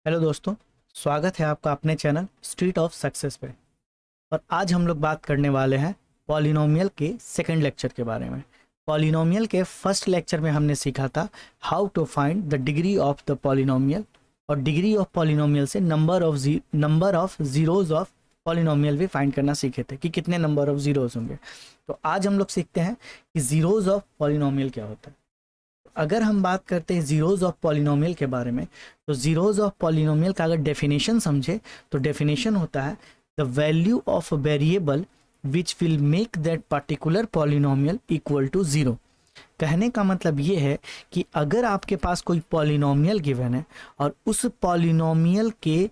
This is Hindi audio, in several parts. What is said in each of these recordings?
हेलो दोस्तों, स्वागत है आपका अपने चैनल स्ट्रीट ऑफ सक्सेस पे। और आज हम लोग बात करने वाले हैं पॉलिनोमियल के सेकंड लेक्चर के बारे में। पॉलिनोमियल के फर्स्ट लेक्चर में हमने सीखा था how to find the degree of the polynomial, और डिग्री ऑफ पॉलिनोमियल से number of zeros of polynomial भी फाइंड करना सीखे थे कि कितने नंबर ऑफ जीरोज होंगे। तो आज हम लोग सीखते हैं कि जीरोज ऑफ पॉलिनोमियल क्या होता है। अगर हम बात करते हैं जीरोज ऑफ पॉलिनोमियल के बारे में, तो जीरोज ऑफ पॉलिनोमियल का अगर डेफिनेशन समझे तो डेफिनेशन होता है the value of variable which will make that particular polynomial equal to zero. कहने का मतलब ये है कि अगर आपके पास कोई पॉलिनोमियल गिवन है और उस पॉलिनोमियल के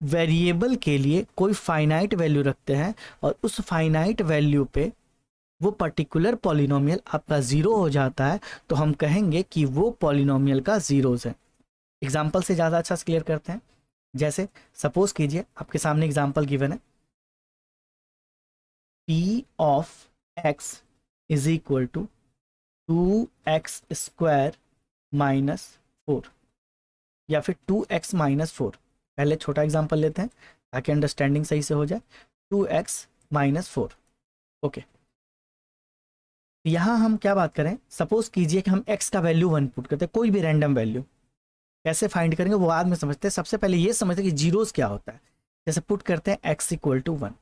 वेरिएबल के लिए कोई फाइनाइट वैल्यू रखते हैं और उस फाइनाइट वैल्यू पे वो पर्टिकुलर पॉलिनोमियल आपका ज़ीरो हो जाता है, तो हम कहेंगे कि वो पॉलिनोमियल का ज़ीरोज़ है। एग्जाम्पल से ज़्यादा अच्छा से क्लियर करते हैं। जैसे सपोज कीजिए आपके सामने एग्जाम्पल गिवन है, p of x is equal to 2x² minus 4 या फिर 2x माइनस 4। पहले छोटा एग्जाम्पल लेते हैं ताकि अंडरस्टैंडिंग सही से हो जाए। 2x minus 4, okay. यहाँ हम क्या बात करें, सपोज कीजिए कि हम x का वैल्यू 1 पुट करते हैं, कोई भी रैंडम वैल्यू। कैसे फाइंड करेंगे वो बाद में समझते हैं, सबसे पहले ये समझते हैं कि जीरोस क्या होता है। जैसे पुट करते हैं x equal to 1,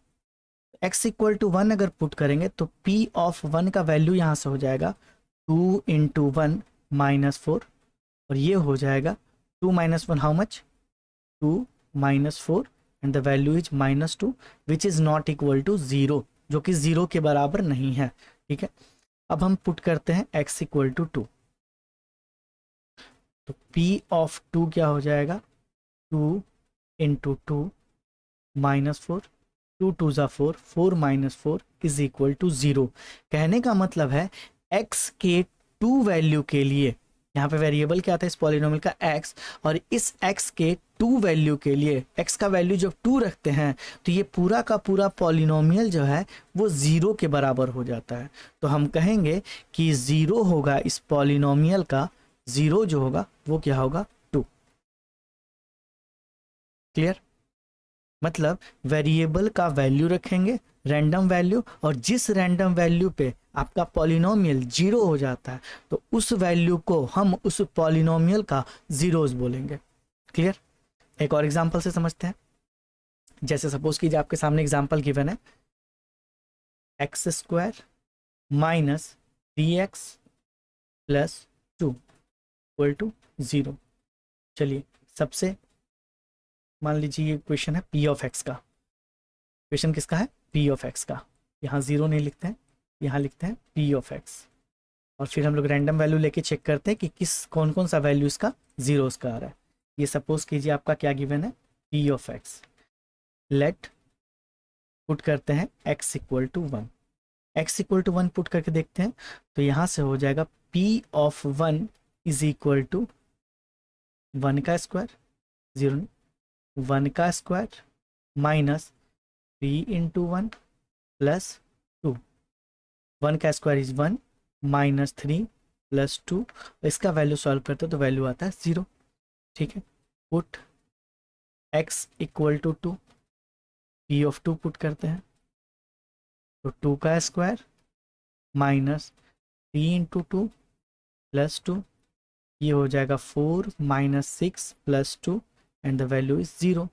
x equal to 1 अगर पुट करेंगे तो p ऑफ 1 का वैल्यू यहाँ से हो जाएगा 2 इंटू 1 माइनस 4, और ये हो जाएगा 2 minus 1 how much, 2 minus 4 and the value is minus 2 which is not equal to 0, जो कि 0 के बराबर नहीं है। ठीक है, अब हम पुट करते हैं x इक्वल टू 2, तो p ऑफ 2 क्या हो जाएगा, 2 इंटू 2 माइनस 4, 2 2 ज़ा 4, 4 माइनस 4 इज इक्वल टू 0। कहने का मतलब है x के 2 वैल्यू के लिए, यहाँ पे वेरिएबल क्या था इस पॉलिनोमियल का x, और इस x के 2 वैल्यू के लिए x का वैल्यू जब 2 रखते हैं तो ये पूरा का पूरा पॉलिनोमियल जो है वो 0 के बराबर हो जाता है। तो हम कहेंगे कि 0 होगा इस पॉलिनोमियल का, 0 जो होगा वो क्या होगा, 2। क्लियर? मतलब वेरिएबल का वैल्यू रखेंगे, रैंडम वैल्यू, और जिस रैंडम वैल्यू पे आपका पॉलिनोमियल 0 हो जाता है तो उस वैल्यू को हम उस पॉलिनोमियल का जीरोस बोलेंगे। क्लियर? एक और एग्जांपल से समझते हैं। जैसे सपोज कीजिए आपके सामने एग्जांपल गिवन है x² minus 3x plus 2 equal to 0। चलिए, सबसे मान लीजिए ये क्वेश्चन है p ऑफ x का। क्वेश्चन किसका है, p ऑफ x का। यहाँ 0 नहीं लिखते हैं, यहाँ लिखते हैं p ऑफ x, और फिर हम लोग रैंडम वैल्यू लेके चेक करते हैं कि कौन कौन सा वैल्यू इसका जीरोस का आ रहा है। ये सपोज कीजिए आपका क्या गिवन है, p of x। Let put करते हैं x equal to 1, x equal to 1 put करके देखते हैं, तो यहाँ से हो जाएगा p of 1 is equal to 1 का स्क्वायर, 0 1 का स्क्वायर माइनस 3 इंटू 1 प्लस 2, 1 का स्क्वायर इज 1 माइनस 3 प्लस 2, इसका वैल्यू सॉल्व करते हैं तो वैल्यू आता है 0। ठीक है, put x equal to 2, p of 2 put करते हैं, तो 2 का स्क्वायर माइनस 3 इंटू 2 प्लस 2, ये हो जाएगा 4 minus 6 plus 2 and the value is 0।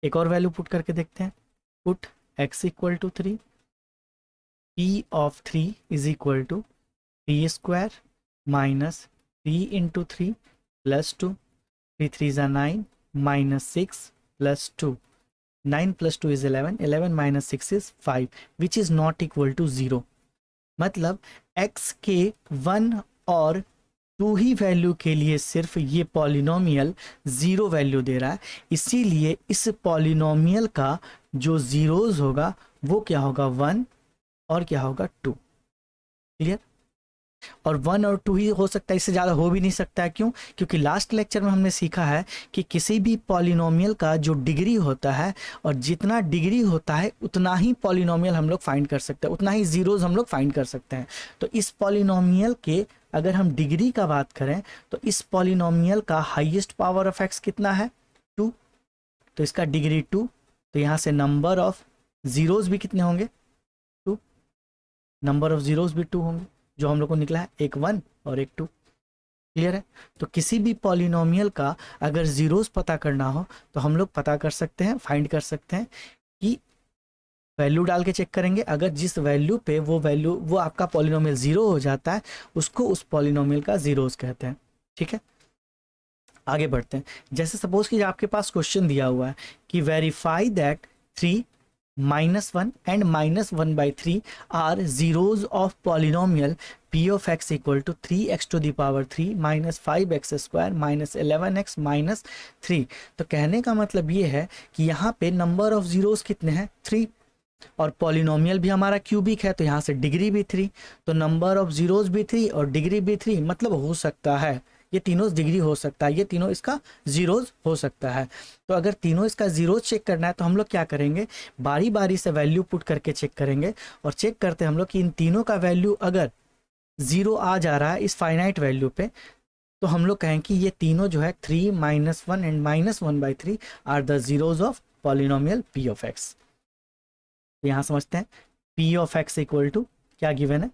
एक और वैल्यू पुट करके देखते हैं, put x equal to 3, p of 3 is equal to 3 square minus 3 into 3 plus 2, 3 3 ज़ा 9 minus 6 plus 2, 9 plus 2 is 11, 11 minus 6 is 5 which is not equal to 0। मतलब x के 1 और 2 ही वैल्यू के लिए सिर्फ ये पॉलिनोमियल 0 वैल्यू दे रहा है, इसीलिए इस पॉलिनोमियल का जो जीरोस होगा वो क्या होगा, 1 और क्या होगा, 2। क्लियर? और 1 और 2 ही हो सकता है, इससे ज़्यादा हो भी नहीं सकता है। क्यों? क्योंकि लास्ट लेक्चर में हमने सीखा है कि किसी भी पॉलिनोमियल का जो डिग्री होता है, और जितना डिग्री होता है उतना ही पॉलिनोमियल हम लोग फाइंड कर सकते हैं, उतना ही जीरोस हम लोग फाइंड कर सकते हैं। तो इस पॉलिनोमियल के अगर हम डिग्री का बात करें तो इस पॉलिनोमियल का हाईएस्ट पावर ऑफ x कितना है, 2, तो इसका डिग्री 2, तो यहाँ से नंबर ऑफ जीरोज भी कितने होंगे 2, नंबर ऑफ जीरोज भी 2 होंगे, जो हम लोग को निकला है एक 1 और एक 2। क्लियर है? तो किसी भी पॉलिनोमियल का अगर जीरोस पता करना हो तो हम लोग पता कर सकते हैं, फाइंड कर सकते हैं कि वैल्यू डाल के चेक करेंगे, अगर जिस वैल्यू पे वो आपका पॉलिनोमियल जीरो हो जाता है उसको उस पॉलिनोमियल का जीरोस कहते हैं। ठीक है, आगे बढ़ते हैं। जैसे सपोज कि आपके पास क्वेश्चन दिया हुआ है कि verify that 3 -1 and -1/3 are zeros of polynomial p of x equal to 3x to the power 3 minus 5x square minus 11x minus 3। तो कहने का मतलब ये है कि यहाँ पे नंबर ऑफ जीरोस कितने हैं 3, और पॉलिनोमियल भी हमारा क्यूबिक है तो यहाँ से डिग्री भी 3, तो नंबर ऑफ जीरोस भी 3 और डिग्री भी 3, मतलब हो सकता है ये तीनों डिग्री हो सकता है, ये तीनों इसका जीरोज हो सकता है। तो अगर तीनों इसका जीरोज चेक करना है तो हम लोग क्या करेंगे, बारी बारी से वैल्यू पुट करके चेक करेंगे, और चेक करते हैं हम लोग कि इन तीनों का वैल्यू अगर जीरो आ जा रहा है इस फाइनाइट वैल्यू पे, तो हम लोग कहें कि ये तीनों जो है 3 -1 and -1/3 are the zeros of polynomial p of x। यहाँ समझते हैं p of x equal to क्या गिवन है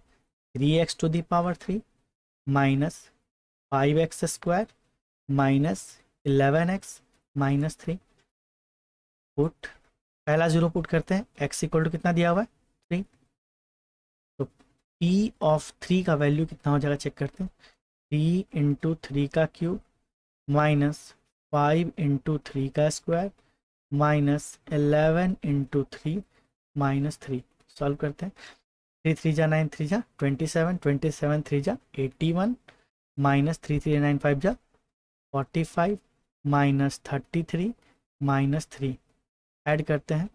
3x to the power 3 माइनस 5x square minus 11x minus 3। Put पहला जीरो पुट करते हैं, x इक्वल टू कितना दिया हुआ है 3, तो p ऑफ 3 का वैल्यू कितना हो जाएगा चेक करते हैं, 3 इंटू 3 का क्यूब माइनस 5 इंटू 3 का square minus 11 into 3 minus 3। Solve करते हैं, 3 3 जा 9 3 जा 27, 27 3 जा 81 माइनस 3 3 9 5 जा 45 माइनस 33 माइनस 3। ऐड करते हैं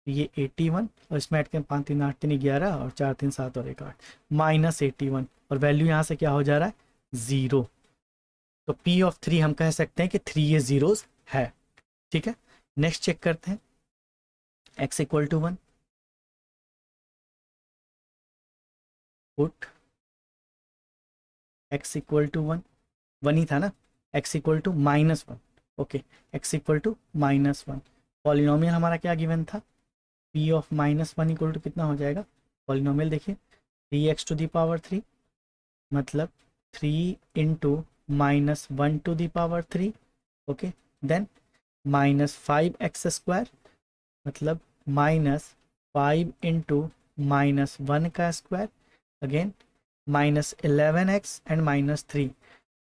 ये 81 और इसमें ऐड करें 5 3 8 3 11 और 4 3 7 और 1 8 माइनस 81, और वैल्यू यहाँ से क्या हो जा रहा है 0। तो p ऑफ 3 हम कह सकते हैं कि 3 ये जीरोस है। ठीक है, नेक्स्ट चेक करते हैं, x equal to 1, put x equal to 1, 1 ही था ना, x equal to -1, okay x equal to -1। Polynomial हमारा क्या गिवन था, p ऑफ -1 इक्वल टू कितना हो जाएगा, पॉलिनोमियल देखिए 3x टू दी पावर 3, मतलब 3 into -1 to the power 3, okay, then minus 5x square, मतलब -5 इंटू -1 का square, again -11x and -3,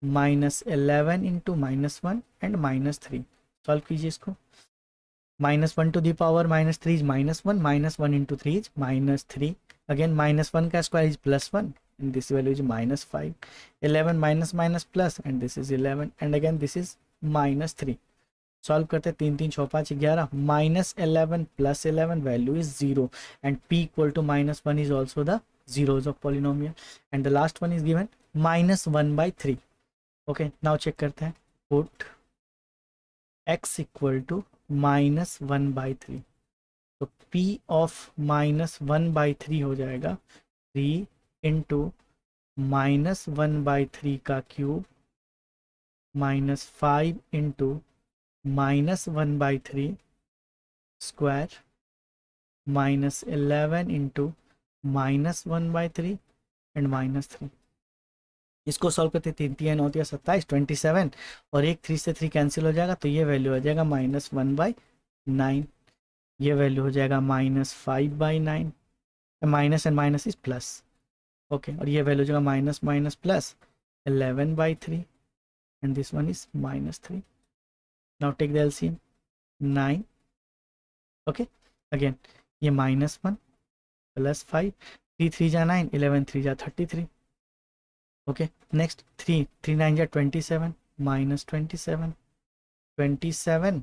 -11 into -1 and -3। Solve कीजिए इसको, -1 to the power -3 is -1, -1 into 3 is -3, again -1 का square is +1 and this value is -5, 11 minus minus plus and this is 11 and again this is -3। Solve करते हैं, 3 3 6 5 11, -11 plus 11 value is 0 and p equal to -1 is also the zeros of polynomial and the last one is given -1/3। okay, now check करते हैं, put x equal to -1/3, तो p of -1/3 हो जाएगा 3 इंटू -1/3 का cube -5 into -1/3 square -11 into -1/3 and -3। इसको सॉल्व करते 3 3 9 27 27 और एक 3 से 3 कैंसिल हो जाएगा, तो ये वैल्यू हो जाएगा -1/9, ये वैल्यू हो जाएगा -5/9, minus and minus is plus, okay, और ये वैल्यू हो जाएगा minus minus plus 11/3 and this one is -3। Now take the LCM 9, okay, again ये -1 प्लस 5, 3 3 जा 9, 11 3 जा 33, ओके, नेक्स्ट 3 3 9 जा 27 -27, 27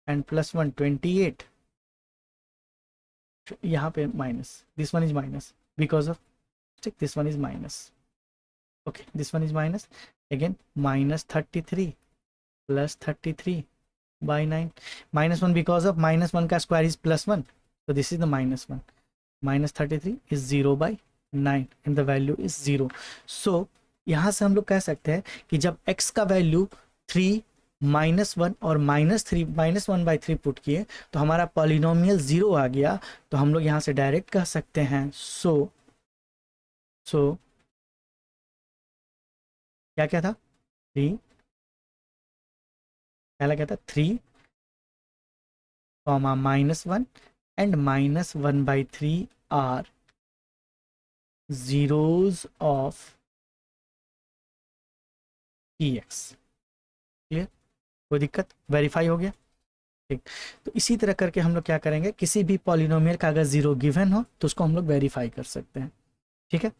एंड +1 28, यहाँ पे minus, this one is minus because of, ठीक, this one is minus, okay, this one is minus, again -33 plus 33/9, -1 because of -1 का square is +1, so this is the -1, -33 is 0/9 and the value is 0। so यहाँ से हम लोग कह सकते हैं कि जब x का वैल्यू 3 -1 और -1/3 पुट किए तो हमारा पॉलिनोमियल 0 आ गया। तो हम लोग यहाँ से डायरेक्ट कह सकते हैं सो क्या क्या था, 3, पहला क्या था, 3, -1 and -1/3 are zeros of px। Clear, कोई दिक्कत, वेरीफाई हो गया। ठीक, तो इसी तरह करके हम लोग क्या करेंगे, किसी भी पॉलिनोमियल का अगर जीरो गिवन हो तो उसको हम लोग वेरीफाई कर सकते हैं। ठीक है,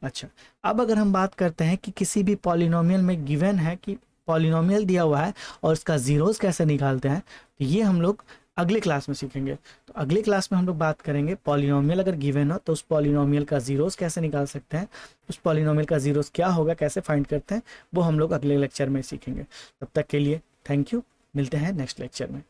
अच्छा, अब अगर हम बात करते हैं कि किसी भी पॉलिनोमियल में गिवन है कि पॉलिनोमियल दिया हुआ है और उसका जीरोस कैसे निकालते हैं, तो ये हम लोग अगले क्लास में सीखेंगे। तो अगले क्लास में हम लोग बात करेंगे पॉलिनोमियल अगर गिवन हो तो उस पॉलिनोमियल का जीरोस कैसे निकाल सकते हैं, उस पॉलिनोमियल का जीरोस क्या होगा, कैसे फाइंड करते हैं, वो हम लोग अगले लेक्चर में सीखेंगे। तब तक के लिए थैंक यू, मिलते हैं नेक्स्ट लेक्चर में।